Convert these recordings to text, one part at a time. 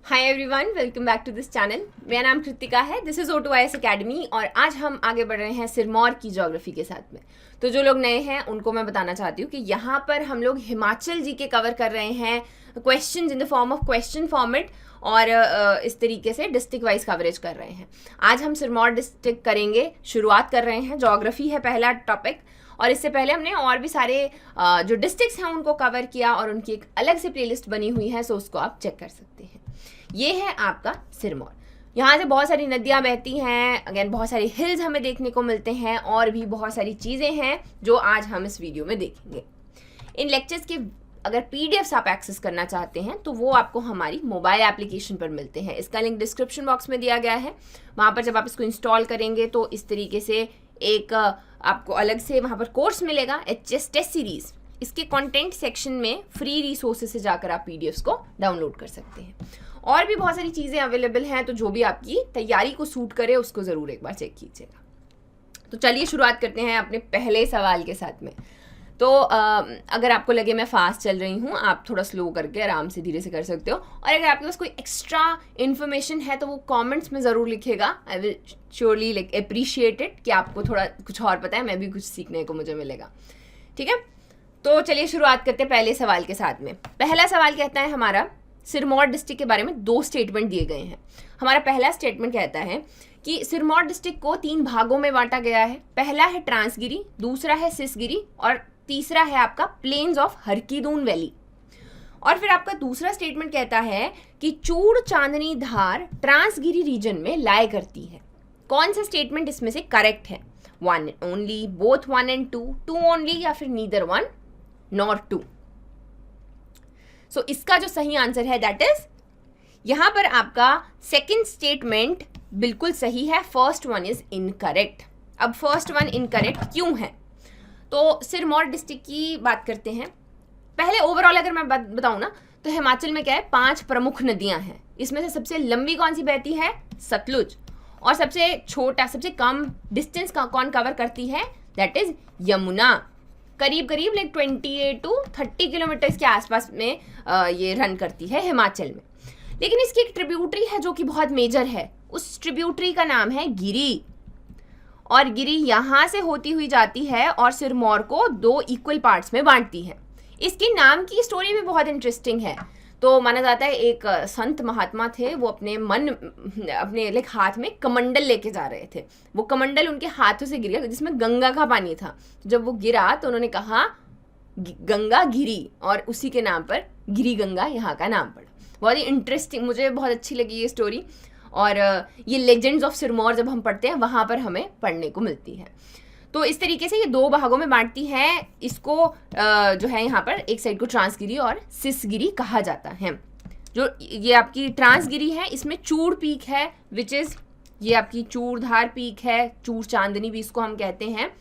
Hi everyone, welcome back to this channel. मेरा नाम कृतिका है। दिस इज़ O2IS अकेडमी और आज हम आगे बढ़ रहे हैं सिरमौर की ज्योग्राफी के साथ में। तो जो लोग नए हैं उनको मैं बताना चाहती हूँ कि यहाँ पर हम लोग हिमाचल जी के कवर कर रहे हैं questions in the form of question format और इस तरीके से डिस्ट्रिक्ट वाइज कवरेज कर रहे हैं। आज हम सिरमौर डिस्ट्रिक्ट करेंगे, शुरुआत कर रहे हैं। ज्योग्राफी है पहला टॉपिक और इससे पहले हमने और भी सारे जो डिस्ट्रिक्ट्स हैं उनको कवर किया और उनकी एक अलग से प्लेलिस्ट बनी हुई है, सो उसको आप चेक कर सकते हैं। ये है आपका सिरमौर। यहाँ से बहुत सारी नदियाँ बहती हैं, अगेन बहुत सारे हिल्स हमें देखने को मिलते हैं और भी बहुत सारी चीज़ें हैं जो आज हम इस वीडियो में देखेंगे। इन लेक्चर्स के अगर पीडीएफ्स आप एक्सेस करना चाहते हैं तो वो आपको हमारी मोबाइल एप्लीकेशन पर मिलते हैं। इसका लिंक डिस्क्रिप्शन बॉक्स में दिया गया है। वहाँ पर जब आप इसको इंस्टॉल करेंगे तो इस तरीके से एक आपको अलग से वहाँ पर कोर्स मिलेगा, HS टेस्ट सीरीज़। इसके कंटेंट सेक्शन में फ्री रिसोर्सेज से जाकर आप पीडीएफ्स को डाउनलोड कर सकते हैं। और भी बहुत सारी चीज़ें अवेलेबल हैं, तो जो भी आपकी तैयारी को सूट करे उसको ज़रूर एक बार चेक कीजिएगा। तो चलिए शुरुआत करते हैं अपने पहले सवाल के साथ में। तो अगर आपको लगे मैं फास्ट चल रही हूँ, आप थोड़ा स्लो करके आराम से धीरे से कर सकते हो। और अगर आपके पास कोई एक्स्ट्रा इन्फॉर्मेशन है तो वो कमेंट्स में ज़रूर लिखिएगा। I will surely like appreciate it कि आपको थोड़ा कुछ और पता है, मैं भी कुछ सीखने को मुझे मिलेगा। ठीक है, तो चलिए शुरुआत करते हैं पहले सवाल के साथ में। पहला सवाल कहता है हमारा, सिरमौर डिस्ट्रिक्ट के बारे में 2 स्टेटमेंट दिए गए हैं। हमारा पहला स्टेटमेंट कहता है कि सिरमौर डिस्ट्रिक्ट को 3 भागों में बांटा गया है। पहला है ट्रांसगिरी, दूसरा है सिसगिरी और तीसरा है आपका प्लेन्स ऑफ हरकीदून वैली। और फिर आपका दूसरा स्टेटमेंट कहता है कि चूड़ चांदनी धार ट्रांसगिरी रीजन में लाया करती है। कौन सा स्टेटमेंट इसमें से करेक्ट है? 1 ओनली, बोथ 1 and 2, 2 ओनली या फिर नीदर 1 नॉर 2? सो इसका जो सही आंसर है दैट इज यहां पर आपका सेकंड स्टेटमेंट बिल्कुल सही है, फर्स्ट वन इज इनकरेक्ट। अब फर्स्ट वन इनकरेक्ट क्यों है? तो सिरमौर डिस्ट्रिक्ट की बात करते हैं। पहले ओवरऑल अगर मैं बताऊं ना तो हिमाचल में क्या है, 5 प्रमुख नदियां हैं। इसमें से सबसे लंबी कौन सी बहती है? सतलुज। और सबसे छोटा, सबसे कम डिस्टेंस कौन कवर करती है? That is Yamuna. करीब करीब लाइक 28 to 30 किलोमीटर के आसपास में ये रन करती है हिमाचल में। लेकिन इसकी एक ट्रिब्यूटरी है जो कि बहुत मेजर है। उस ट्रिब्यूटरी का नाम है गिरी। और गिरी यहाँ से होती हुई जाती है और सिरमौर को 2 इक्वल पार्ट्स में बांटती है। इसके नाम की स्टोरी भी बहुत इंटरेस्टिंग है। तो माना जाता है एक संत महात्मा थे, वो अपने लाइक हाथ में कमंडल लेके जा रहे थे। वो कमंडल उनके हाथों से गिर गया जिसमें गंगा का पानी था। जब वो गिरा तो उन्होंने कहा गंगा गिरी और उसी के नाम पर गिरी गंगा यहाँ का नाम पड़ा। बहुत ही इंटरेस्टिंग, मुझे बहुत अच्छी लगी ये स्टोरी। और ये लेजेंड्स ऑफ सिरमौर जब हम पढ़ते हैं वहाँ पर हमें पढ़ने को मिलती है। तो इस तरीके से ये 2 भागों में बांटती है। इसको जो है यहाँ पर एक साइड को ट्रांसगिरी और सिसगिरी कहा जाता है। जो ये आपकी ट्रांसगिरी है इसमें चूड़ पीक है, विच इज़ ये आपकी चूड़धार पीक है, चूड़ चांदनी भी इसको हम कहते हैं।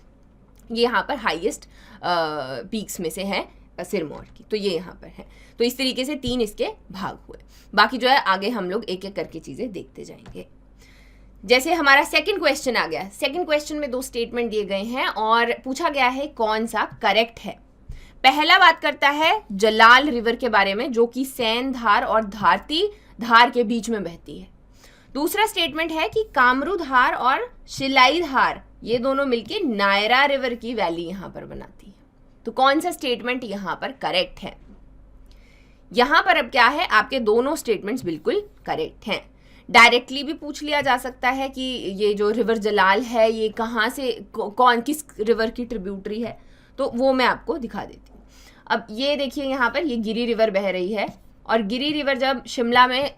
ये यहाँ पर हाईएस्ट पीक्स में से है सिरमौर की, तो ये यहाँ पर है। तो इस तरीके से 3 इसके भाग हुए। बाकी जो है आगे हम लोग एक एक करके चीज़ें देखते जाएंगे। जैसे हमारा सेकंड क्वेश्चन आ गया। सेकंड क्वेश्चन में 2 स्टेटमेंट दिए गए हैं और पूछा गया है कौन सा करेक्ट है। पहला बात करता है जलाल रिवर के बारे में जो कि सैन धार और धारती धार के बीच में बहती है। दूसरा स्टेटमेंट है कि कामरू धार और शिलाई धार ये दोनों मिलके नायरा रिवर की वैली यहाँ पर बनाती है। तो कौन सा स्टेटमेंट यहाँ पर करेक्ट है? यहाँ पर अब क्या है, आपके दोनों स्टेटमेंट्स बिल्कुल करेक्ट हैं। डायरेक्टली भी पूछ लिया जा सकता है कि ये जो रिवर जलाल है ये कहाँ से, किस रिवर की ट्रिब्यूटरी है, तो वो मैं आपको दिखा देती हूँ। अब ये देखिए यहाँ पर ये गिरी रिवर बह रही है और गिरी रिवर जब शिमला में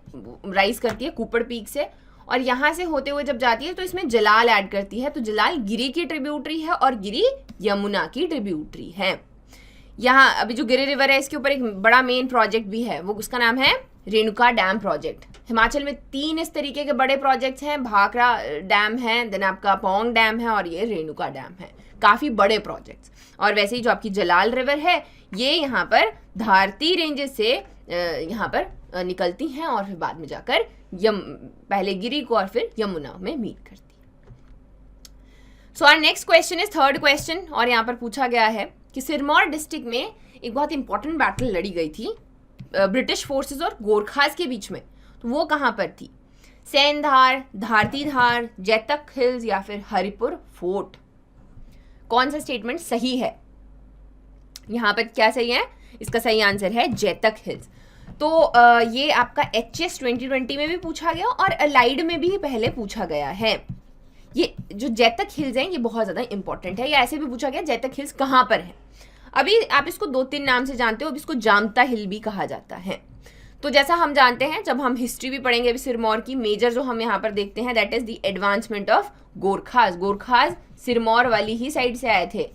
राइज करती है कुपड़ पीक से और यहाँ से होते हुए जब जाती है तो इसमें जलाल ऐड करती है। तो जलाल गिरी की ट्रिब्यूटरी है और गिरी यमुना की ट्रिब्यूटरी है। यहाँ अभी जो गिरी रिवर है इसके ऊपर एक बड़ा मेन प्रोजेक्ट भी है, वो उसका नाम है रेणुका डैम प्रोजेक्ट। हिमाचल में 3 इस तरीके के बड़े प्रोजेक्ट्स हैं। भाखड़ा डैम है, देन आपका पौंग डैम है और ये रेणुका डैम है। काफ़ी बड़े प्रोजेक्ट्स। और वैसे ही जो आपकी जलाल रिवर है ये यहाँ पर धारती रेंजेस से यहाँ पर निकलती हैं और फिर बाद में जाकर पहले गिरी को और फिर यमुना में मीट करती है। So our next question is third question और यहाँ पर पूछा गया है कि सिरमौर डिस्ट्रिक्ट में एक बहुत इंपॉर्टेंट बैटल लड़ी गई थी ब्रिटिश फोर्सेस और गोरखास के बीच में। तो वो कहाँ पर थी? सेंधार, धारतीधार, जैतक हिल्स या फिर हरिपुर फोर्ट? कौन सा स्टेटमेंट सही है? यहाँ पर क्या सही है? इसका सही आंसर है जैतक हिल्स। तो ये आपका HS 2020 में भी पूछा गया और अलाइड में भी पहले पूछा गया है। ये जो जैतक हिल्स हैं ये बहुत ज़्यादा इंपॉर्टेंट है। या ऐसे भी पूछा गया जैतक हिल्स कहाँ पर है। अभी आप इसको 2-3 नाम से जानते हो, अब इसको जामता हिल भी कहा जाता है। तो जैसा हम जानते हैं, जब हम हिस्ट्री भी पढ़ेंगे अभी सिरमौर की, मेजर जो हम यहाँ पर देखते हैं that is the advancement of Gorkhas. Gorkhas Sirmaur वाली ही साइड से आए थे।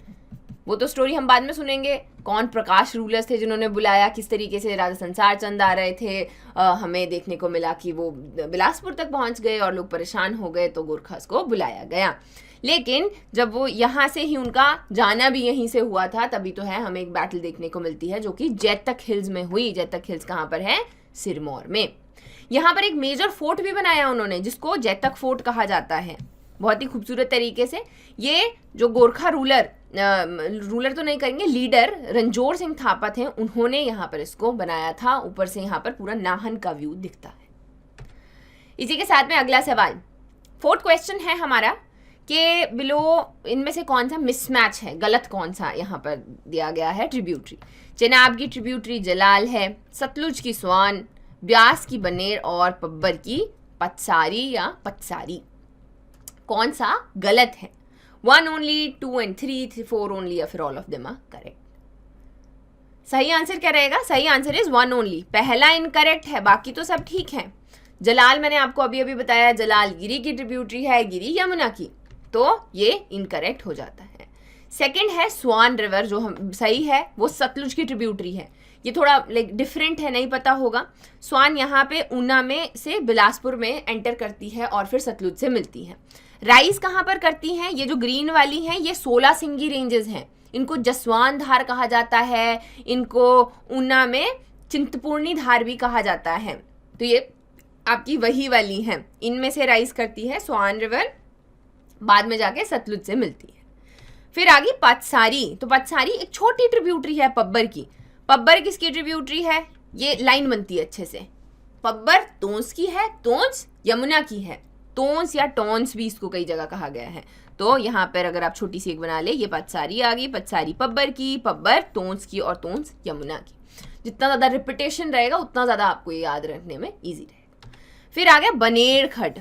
वो तो स्टोरी हम बाद में सुनेंगे, कौन प्रकाश रूलर्स थे जिन्होंने बुलाया, किस तरीके से राजा संसार चंद आ रहे थे। हमें देखने को मिला कि वो बिलासपुर तक पहुंच गए और लोग परेशान हो गए तो गोरखास को बुलाया गया। लेकिन जब वो यहाँ से ही उनका जाना भी यहीं से हुआ था, तभी तो है हमें एक बैटल देखने को मिलती है जो कि जैतक हिल्स में हुई। जैतक हिल्स कहाँ पर है? सिरमौर में। यहाँ पर एक मेजर फोर्ट भी बनाया उन्होंने जिसको जैतक फोर्ट कहा जाता है, बहुत ही खूबसूरत तरीके से। ये जो गोरखा रूलर तो नहीं करेंगे, लीडर रंजोर सिंह थापा थे, उन्होंने यहाँ पर इसको बनाया था। ऊपर से यहाँ पर पूरा नाहन का व्यू दिखता है। इसी के साथ में अगला सवाल, 4th क्वेश्चन है हमारा कि बिलो इनमें से कौन सा मिसमैच है, गलत कौन सा यहाँ पर दिया गया है ट्रिब्यूटरी। चेनाब की ट्रिब्यूटरी जलाल है, सतलुज की स्वान, ब्यास की बनेर और पब्बर की पतसारी या पतसारी। कौन सा गलत है? 1 ओनली, 2 and 3, 4 ओनली या फिर all of them are correct? सही आंसर क्या रहेगा? सही आंसर इज 1 ओनली। पहला इनकरेक्ट है, बाकी तो सब ठीक है। जलाल मैंने आपको अभी अभी बताया, जलाल गिरी की ट्रिब्यूटरी है, गिरी यमुना की, तो ये इनकरेक्ट हो जाता है। सेकंड है स्वान रिवर, जो हम सही है, वो सतलुज की ट्रिब्यूटरी है। ये थोड़ा लाइक डिफरेंट है, नहीं पता होगा। स्वान यहाँ पे ऊना में से बिलासपुर में एंटर करती है और फिर सतलुज से मिलती है। राइज कहाँ पर करती हैं? ये जो ग्रीन वाली हैं ये 16 सिंगी रेंजेस हैं। इनको जसवान धार कहा जाता है, इनको ऊना में चिंतपूर्णी धार भी कहा जाता है। तो ये आपकी वही वाली हैं। इनमें से राइज करती है स्वान रिवर, बाद में जाके सतलुज से मिलती है। फिर आगे पतसारी। तो पतसारी एक छोटी ट्रिब्यूटरी है पब्बर की। पब्बर किसकी ट्रिब्यूटरी है? ये लाइन बनती है अच्छे से। पब्बर तोंस की है, तोंस यमुना की है। तोंस या टोंस भी इसको कई जगह कहा गया है। तो यहाँ पर अगर आप छोटी सी एक बना ले, ये पतसारी आ गई। पतसारी पब्बर की, पब्बर तोंस की और तोंस यमुना की। जितना ज़्यादा रिपीटेशन रहेगा उतना ज़्यादा आपको ये याद रखने में ईजी रहेगा। फिर आ गया बनेर खड।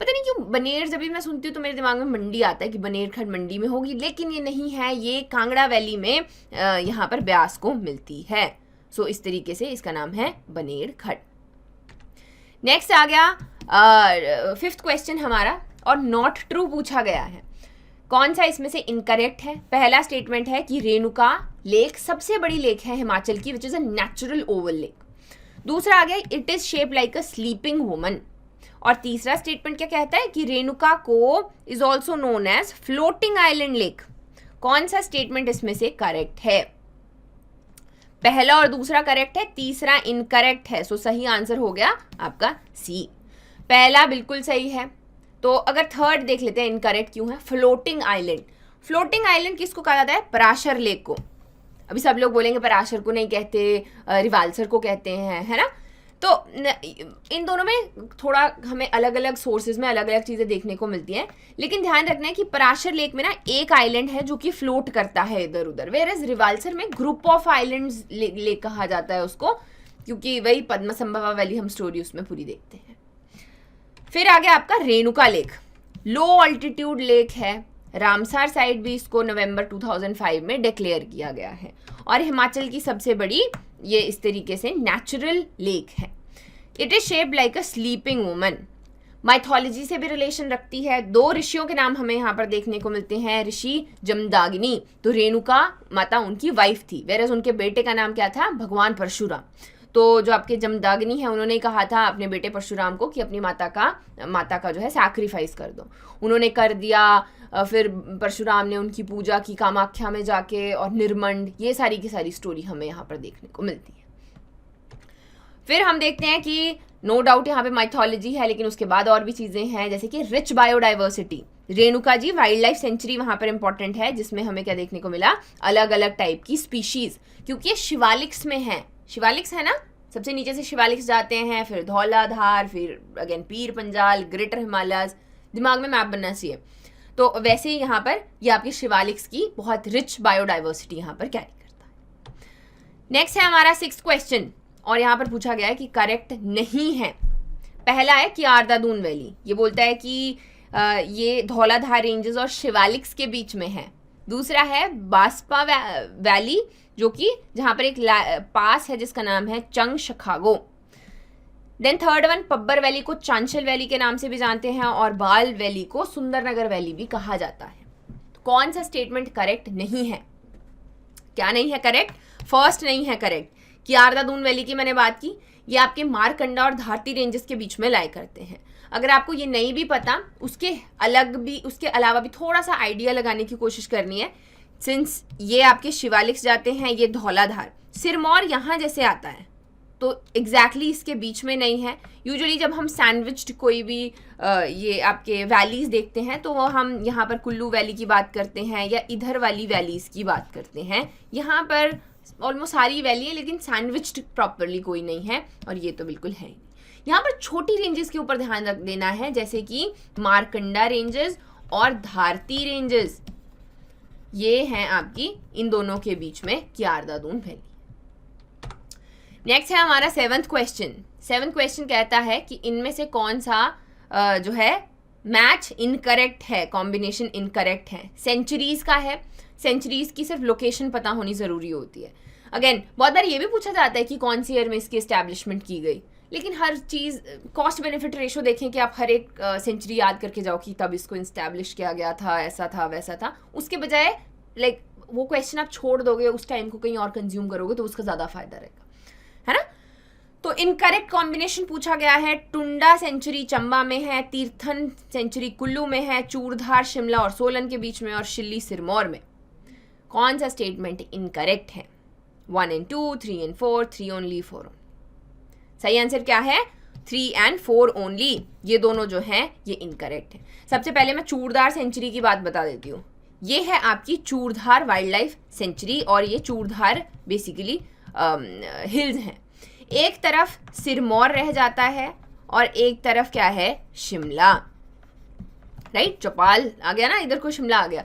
पता नहीं क्यों बनेर जब भी मैं सुनती हूँ तो मेरे दिमाग में मंडी आता है कि बनेर खड मंडी में होगी, लेकिन ये नहीं है। ये कांगड़ा वैली में यहाँ पर ब्यास को मिलती है। सो इस तरीके से इसका नाम है बनेर खड। नेक्स्ट आ गया 5th क्वेश्चन हमारा, और नॉट ट्रू पूछा गया है। कौन सा इसमें से इनकरेक्ट है? पहला स्टेटमेंट है कि रेणुका लेक सबसे बड़ी लेक है हिमाचल की, which is a natural oval lake. दूसरा आ गया it is shape like a sleeping woman. और तीसरा स्टेटमेंट क्या कहता है कि रेणुका को is also known as floating island lake. कौन सा स्टेटमेंट इसमें से करेक्ट है? पहला और दूसरा करेक्ट है, तीसरा इनकरेक्ट है। सो सही आंसर हो गया आपका सी। पहला बिल्कुल सही है। तो अगर थर्ड देख लेते हैं इनकरेक्ट क्यों है। फ्लोटिंग आइलैंड, फ्लोटिंग आइलैंड किसको कहा जाता है? पराशर लेक को। अभी सब लोग बोलेंगे पराशर को नहीं कहते, रिवाल्सर को कहते हैं, है ना। तो इन दोनों में थोड़ा हमें अलग अलग सोर्सेज में अलग अलग चीज़ें देखने को मिलती हैं, लेकिन ध्यान रखना है कि पराशर लेक में ना एक आइलैंड है जो कि फ्लोट करता है इधर उधर, वेयरएज रिवाल्सर में ग्रुप ऑफ आइलैंड्स लेक कहा जाता है उसको, क्योंकि वही पद्मसंभवा वाली हम स्टोरी उसमें पूरी देखते हैं। फिर आ गया आपका रेणुका लेक, लो ऑल्टीट्यूड लेक है। रामसार साइड भी इसको नवंबर 2005 में डिक्लेयर किया गया है, और हिमाचल की सबसे बड़ी ये इस तरीके से नेचुरल लेक है। It is shaped like a sleeping woman. Mythology से भी रिलेशन रखती है। 2 ऋषियों के नाम हमें यहाँ पर देखने को मिलते हैं, ऋषि जमदाग्नि। तो रेणुका माता उनकी वाइफ थी, वेरएज उनके बेटे का नाम क्या था? भगवान परशुराम। तो जो आपके जमदाग्नि है उन्होंने कहा था अपने बेटे परशुराम को कि अपनी माता का जो है सैक्रिफाइस कर दो। उन्होंने कर दिया। फिर परशुराम ने उनकी पूजा की कामाख्या में जाके, और निर्मंड, ये सारी की सारी स्टोरी हमें यहाँ पर देखने को मिलती है। फिर हम देखते हैं कि नो डाउट यहाँ पे माइथोलॉजी है, लेकिन उसके बाद और भी चीज़ें हैं, जैसे कि rich biodiversity. Renuka ji wild life sanctuary वहाँ पर इंपॉर्टेंट है, जिसमें हमें क्या देखने को मिला? अलग अलग टाइप की स्पीशीज, क्योंकि ये शिवालिक्स में है। शिवालिक्स है ना, सबसे नीचे से शिवालिक्स जाते हैं, फिर धौलाधार, फिर अगेन पीर पंजाल, ग्रेटर हिमालयाज। दिमाग में मैप बनना चाहिए। तो वैसे ही यहाँ पर ये आपके शिवालिक्स की बहुत रिच बायोडाइवर्सिटी यहाँ पर कैरी करता है। नेक्स्ट है हमारा 6th क्वेश्चन, और यहाँ पर पूछा गया है कि करेक्ट नहीं है। पहला है कियारदादून वैली, ये बोलता है कि ये धौलाधार रेंजेस और शिवालिक्स के बीच में है। दूसरा है बास्पा वैली, जो कि जहाँ पर एक पास है जिसका नाम है Chang Shakhago. Then third one Pabbar valley को चांचल वैली के नाम से भी जानते हैं, और बाल वैली को सुंदरनगर वैली भी कहा जाता है। तो कौन सा स्टेटमेंट करेक्ट नहीं है? क्या नहीं है करेक्ट? फर्स्ट नहीं है करेक्ट। कियारदादून वैली की मैंने बात की, ये आपके मारकंडा और धारती रेंजेस के बीच में लाई करते हैं। अगर आपको ये नहीं भी पता, उसके अलावा भी थोड़ा सा आइडिया लगाने की कोशिश करनी है। सिंस ये आपके शिवालिक्स जाते हैं, ये धौलाधार, सिरमौर यहाँ जैसे आता है, तो एग्जैक्टली इसके बीच में नहीं है। यूजुअली जब हम सैंडविच्ड कोई भी ये आपके वैलीज देखते हैं, तो वो हम यहाँ पर कुल्लू वैली की बात करते हैं या इधर वाली वैलीज की बात करते हैं। यहाँ पर ऑलमोस्ट सारी वैली है, लेकिन सैंडविच्ड प्रॉपरली कोई नहीं है, और ये तो बिल्कुल है। यहाँ पर छोटी रेंजेस के ऊपर ध्यान रख देना है, जैसे कि मारकंडा रेंजेस और धारती रेंजेस, ये हैं आपकी इन दोनों के बीच में कियारदादून वैली। नेक्स्ट है हमारा 7th क्वेश्चन। 7th क्वेश्चन कहता है कि इनमें से कौन सा जो है मैच इनकरेक्ट है, कॉम्बिनेशन इनकरेक्ट है। सेंचुरीज का है, सेंचुरीज की सिर्फ लोकेशन पता होनी जरूरी होती है। अगेन बहुत बार ये भी पूछा जाता है कि कौन सी ईयर में इसकी एस्टैब्लिशमेंट की गई, लेकिन हर चीज़ कॉस्ट बेनिफिट रेशो देखें कि आप हर एक सेंचुरी याद करके जाओ कि तब इसको इस्टेब्लिश किया गया था, ऐसा था वैसा था। उसके बजाय लाइक वो क्वेश्चन आप छोड़ दोगे, उस टाइम को कहीं और कंज्यूम करोगे, तो उसका ज़्यादा फायदा रहेगा, है ना। तो इनकरेक्ट कॉम्बिनेशन पूछा गया है। टुंडा सेंचुरी चंबा में है, तीर्थन सेंचुरी कुल्लू में है, चूरधार शिमला और सोलन के बीच में, और शिल्ली सिरमौर में। कौन सा स्टेटमेंट इनकरेक्ट है? 1 and 2, 3 and 4, 3 only, 4 only। सही आंसर क्या है? 3 and 4 only। ये दोनों जो हैं ये इनकरेक्ट है। सबसे पहले मैं चूरधार सेंचुरी की बात बता देती हूँ। ये है आपकी चूरधार वाइल्ड लाइफ सेंचुरी, और ये चूरधार बेसिकली हिल्स हैं। एक तरफ सिरमौर रह जाता है और एक तरफ क्या है? शिमला, राइट। चौपाल आ गया ना, इधर को शिमला आ गया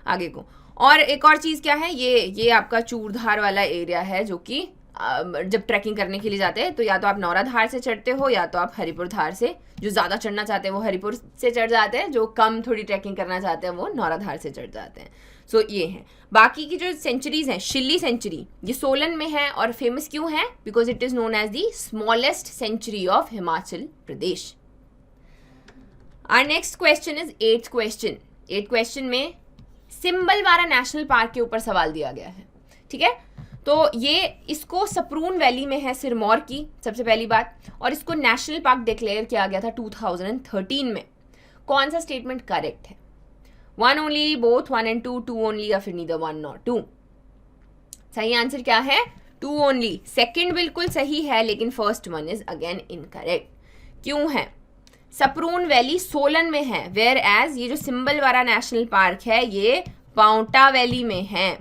आगे को। और एक और चीज़ क्या है, ये आपका चूरधार वाला एरिया है, जो कि जब ट्रैकिंग करने के लिए जाते हैं तो या तो आप नौराधार से चढ़ते हो या तो आप हरिपुर धार से। जो ज़्यादा चढ़ना चाहते हैं वो हरिपुर से चढ़ जाते हैं, जो कम थोड़ी ट्रैकिंग करना चाहते हैं वो नौराधार से चढ़ जाते हैं। सो ये है। बाकी की जो सेंचुरीज हैं, शिल्ली सेंचुरी ये सोलन में है, और फेमस क्यों है? Because it is known as the smallest sanctuary of Himachal Pradesh. Our next question is 8th question. 8th question में सिंबलवारा नेशनल पार्क के ऊपर सवाल दिया गया है, ठीक है। तो ये इसको सप्रून वैली में है सिरमौर की, सबसे पहली बात, और इसको नेशनल पार्क डिक्लेयर किया गया था 2013 में। कौन सा स्टेटमेंट करेक्ट है? 1 only, both 1 and 2, 2 only, या फिर neither 1 nor 2? सही आंसर क्या है? 2 only। सेकेंड बिल्कुल सही है, लेकिन first one is again incorrect. क्यों है? सप्रून वैली सोलन में है, वेयर एज ये जो सिंबलवारा नेशनल पार्क है ये पाउंटा वैली में है,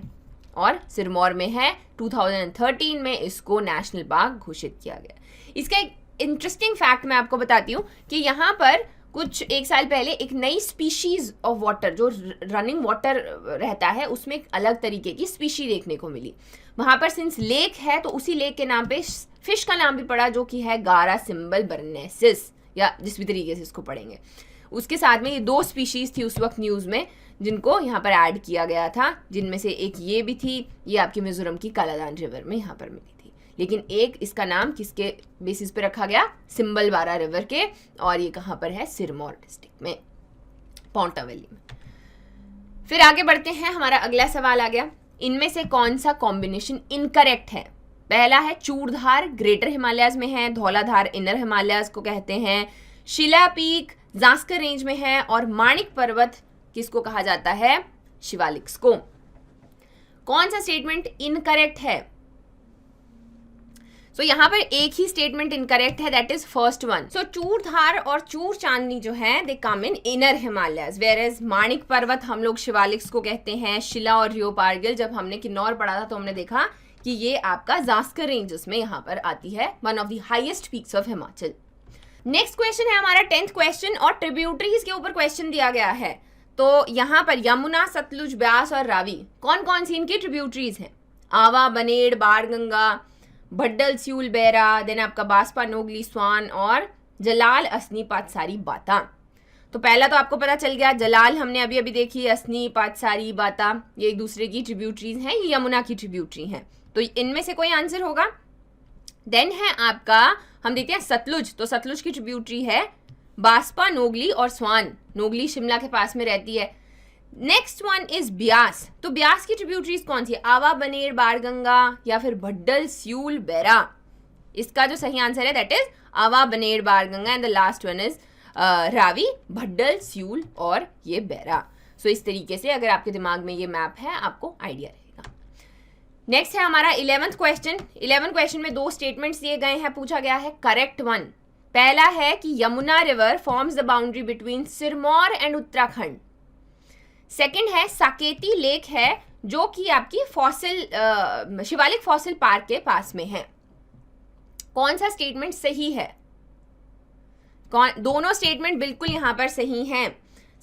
और सिरमौर में है। 2013 में इसको नेशनल पार्क घोषित किया गया। इसका एक इंटरेस्टिंग फैक्ट मैं आपको बताती हूँ कि यहाँ पर कुछ एक साल पहले एक नई स्पीशीज ऑफ वाटर, जो रनिंग वाटर रहता है, उसमें एक अलग तरीके की स्पीशी देखने को मिली। वहाँ पर सिंस लेक है तो उसी लेक के नाम पे फिश का नाम भी पड़ा, जो कि है गारा सिंबल बर्नेसिस, या जिस भी तरीके से इसको पढ़ेंगे। उसके साथ में ये 2 स्पीशीज थी उस वक्त न्यूज़ में, जिनको यहाँ पर ऐड किया गया था, जिनमें से एक ये भी थी, ये आपकी मिजोरम की कालादान रिवर में यहाँ पर मिली थी। लेकिन एक इसका नाम किसके बेसिस पे रखा गया? सिंबलवारा रिवर के, और ये कहाँ पर है? सिरमौर डिस्ट्रिक्ट में, पाउंटा वैली में। फिर आगे बढ़ते हैं, हमारा अगला सवाल आ गया, इनमें से कौन सा कॉम्बिनेशन इनकरेक्ट है? पहला है चूरधार ग्रेटर हिमालयाज में है, धौलाधार इनर हिमालयाज को कहते हैं, शिला पीक जास्कर रेंज में है, और माणिक पर्वत किसको कहा जाता है? शिवालिक्स को। कौन सा स्टेटमेंट इनकरेक्ट है? सो यहाँ पर एक ही स्टेटमेंट इनकरेक्ट है, that is first one. So Churdhar और चूर चांदनी जो है they come in inner Himalayas, whereas Manik Parvat हम लोग शिवालिक्स को कहते हैं। शिला और रियो पारगिल, जब हमने किन्नौर पढ़ा था तो हमने देखा कि ये आपका जास्कर रेंजेस में यहाँ पर आती है, one of the highest peaks of Himachal. Next question है हमारा 10th क्वेश्चन और ट्रिब्यूटरीज के ऊपर क्वेश्चन दिया गया है। तो यहाँ पर यमुना, सतलुज, ब्यास और रावी कौन कौन सी इनकी ट्रिब्यूटरीज हैं? आवा, बनेड़, बाणगंगा, भड्डल, स्यूल, बैरा, देन आपका बास्पा, नोगली, स्वान और जलाल, असनी, पातसारी, बाता। तो पहला तो आपको पता चल गया, जलाल हमने अभी अभी देखी, असनी, पातसारी, बाता ये एक दूसरे की ट्रिब्यूटरीज हैं, ये यमुना की ट्रिब्यूटरी हैं। तो इनमें से कोई आंसर होगा। देन है आपका, हम देखते हैं सतलुज, तो सतलुज की ट्रिब्यूटरी है बास्पा, नोगली और स्वान। नोगली शिमला के पास में रहती है। नेक्स्ट वन इज ब्यास, तो ब्यास की ट्रिब्यूटरीज कौन सी है? आवा, बनेड़, बाणगंगा या फिर भड्डल, स्यूल, बैरा। इसका जो सही आंसर है that is Awa, Baner, Banganga and the last one is Ravi, Bhaddal, Siul और ये बैरा। सो इस तरीके से अगर आपके दिमाग में ये मैप है आपको आइडिया रहेगा। नेक्स्ट है हमारा 11th क्वेश्चन। 11th क्वेश्चन में 2 स्टेटमेंट्स दिए गए हैं, पूछा गया है करेक्ट वन। पहला है कि Yamuna river forms the boundary between Sirmaur and Uttarakhand. Second है साकेती लेक है जो कि आपकी फॉसिल शिवालिक फॉसिल पार्क के पास में है। कौन सा स्टेटमेंट सही है? दोनों स्टेटमेंट बिल्कुल यहाँ पर सही हैं।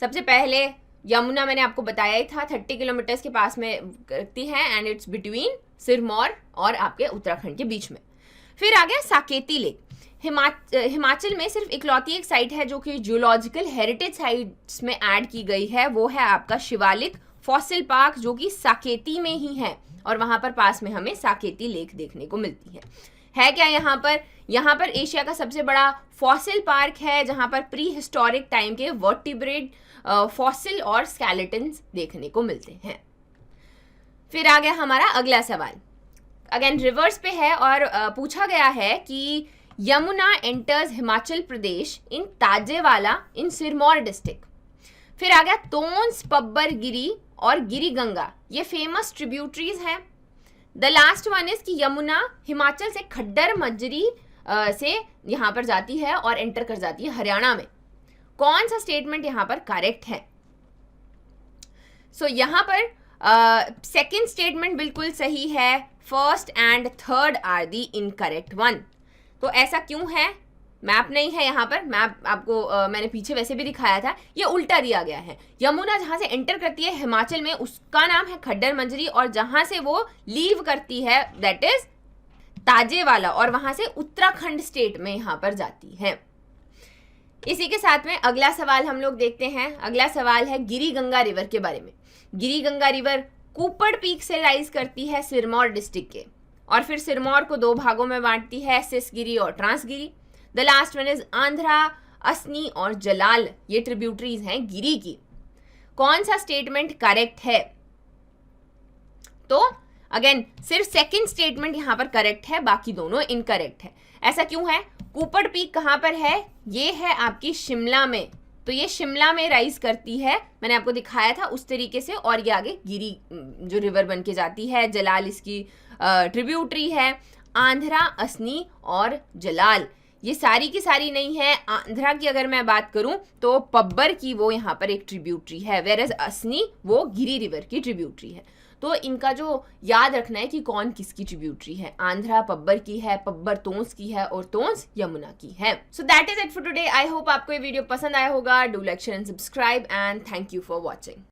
सबसे पहले यमुना मैंने आपको बताया ही था 30 किलोमीटर के पास में करती है एंड इट्स बिटवीन सिरमौर और आपके उत्तराखंड के बीच में। फिर आ गया साकेती लेक। हिमाचल में सिर्फ इकलौती एक साइट है जो कि जियोलॉजिकल हेरिटेज साइट्स में ऐड की गई है, वो है आपका शिवालिक फॉसिल पार्क जो कि साकेती में ही है और वहां पर पास में हमें साकेती लेक देखने को मिलती है क्या यहाँ पर एशिया का सबसे बड़ा फॉसिल पार्क है जहां पर प्री हिस्टोरिक टाइम के वर्टिब्रेट फॉसिल और स्केलेटन्स देखने को मिलते हैं। फिर आ गया हमारा अगला सवाल, अगेन रिवर्स पे है और पूछा गया है कि यमुना एंटर्स हिमाचल प्रदेश इन ताजेवाला इन सिरमौर डिस्ट्रिक्ट। फिर आ गया तोंस, पब्बर, गिरी और गिरी गंगा, ये फेमस ट्रिब्यूटरीज हैं। द लास्ट वन इज कि यमुना हिमाचल से खड्डर मजरी से यहाँ पर जाती है और एंटर कर जाती है हरियाणा में। कौन सा स्टेटमेंट यहाँ पर करेक्ट है? सो यहाँ पर सेकंड स्टेटमेंट बिल्कुल सही है, first and third are the incorrect one. तो ऐसा क्यों है? मैप नहीं है यहाँ पर, मैप आपको मैंने पीछे वैसे भी दिखाया था, ये उल्टा दिया गया है। यमुना जहाँ से एंटर करती है हिमाचल में उसका नाम है खड्डर मंजरी और जहाँ से वो लीव करती है दैट इज ताजेवाला और वहाँ से उत्तराखंड स्टेट में यहाँ पर जाती है। इसी के साथ में अगला सवाल हम लोग देखते हैं। अगला सवाल है गिरी गंगा रिवर के बारे में। गिरी गंगा रिवर कुप्पड़ पीक से राइज करती है सिरमौर डिस्ट्रिक्ट के और फिर सिरमौर को 2 भागों में बांटती है, सिसगिरी और Transgiri. The last one is Andhra, Asni और जलाल, ये ट्रिब्यूटरीज हैं गिरी की। कौन सा स्टेटमेंट करेक्ट है? तो अगेन सिर्फ सेकंड स्टेटमेंट यहां पर करेक्ट है, बाकी दोनों इनकरेक्ट है। ऐसा क्यों है? कुप्पड़ पीक कहां पर है? ये है आपकी शिमला में, तो ये शिमला में राइज करती है, मैंने आपको दिखाया था उस तरीके से। और ये आगे गिरी जो रिवर बन के जाती है, जलाल इसकी ट्रिब्यूटरी है। आंध्रा, असनी और जलाल ये सारी की सारी नहीं है। आंध्रा की अगर मैं बात करूं तो पब्बर की वो यहाँ पर एक ट्रिब्यूटरी है, वेरएज असनी वो गिरी रिवर की ट्रिब्यूटरी है। तो इनका जो याद रखना है कि कौन किसकी ट्रिब्यूटरी है। आंध्रा पब्बर की है, पब्बर तोंस की है और तोंस यमुना की है। So that is it for today. I hope आपको ये वीडियो पसंद आया होगा। Do like, share and subscribe and thank you for watching.